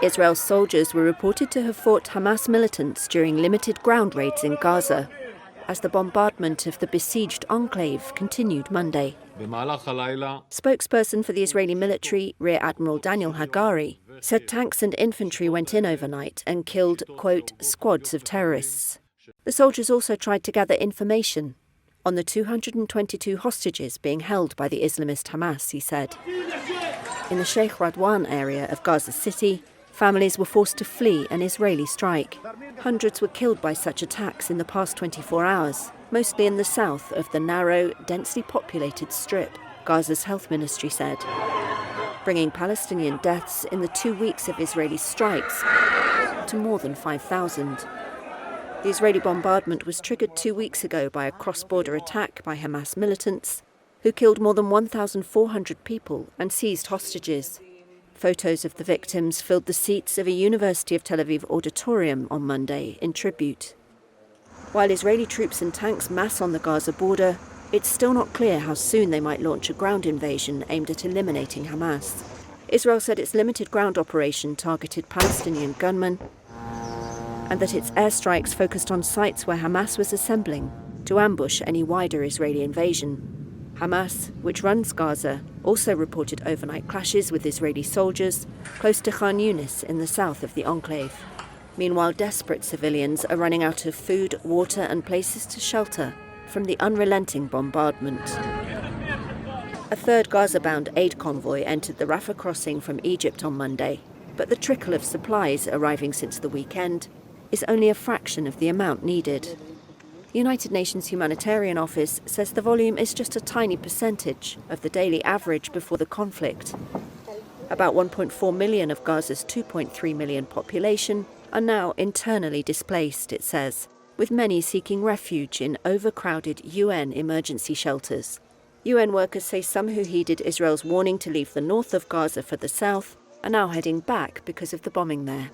Israel's soldiers were reported to have fought Hamas militants during limited ground raids in Gaza, as the bombardment of the besieged enclave continued Monday. Spokesperson for the Israeli military, Rear Admiral Daniel Hagari, said tanks and infantry went in overnight and killed, quote, squads of terrorists. The soldiers also tried to gather information on the 222 hostages being held by the Islamist Hamas, he said. In the Sheikh Radwan area of Gaza City, families were forced to flee an Israeli strike. Hundreds were killed by such attacks in the past 24 hours, mostly in the south of the narrow, densely populated strip, Gaza's health ministry said, bringing Palestinian deaths in the 2 weeks of Israeli strikes to more than 5,000. The Israeli bombardment was triggered 2 weeks ago by a cross-border attack by Hamas militants, who killed more than 1,400 people and seized hostages. Photos of the victims filled the seats of a University of Tel Aviv auditorium on Monday in tribute. While Israeli troops and tanks mass on the Gaza border, it's still not clear how soon they might launch a ground invasion aimed at eliminating Hamas. Israel said its limited ground operation targeted Palestinian gunmen and that its airstrikes focused on sites where Hamas was assembling to ambush any wider Israeli invasion. Hamas, which runs Gaza, also reported overnight clashes with Israeli soldiers close to Khan Yunis in the south of the enclave. Meanwhile, desperate civilians are running out of food, water and places to shelter from the unrelenting bombardment. A third Gaza-bound aid convoy entered the Rafah crossing from Egypt on Monday, but the trickle of supplies arriving since the weekend is only a fraction of the amount needed. The United Nations Humanitarian Office says the volume is just a tiny percentage of the daily average before the conflict. About 1.4 million of Gaza's 2.3 million population are now internally displaced, it says, with many seeking refuge in overcrowded UN emergency shelters. UN workers say some who heeded Israel's warning to leave the north of Gaza for the south are now heading back because of the bombing there.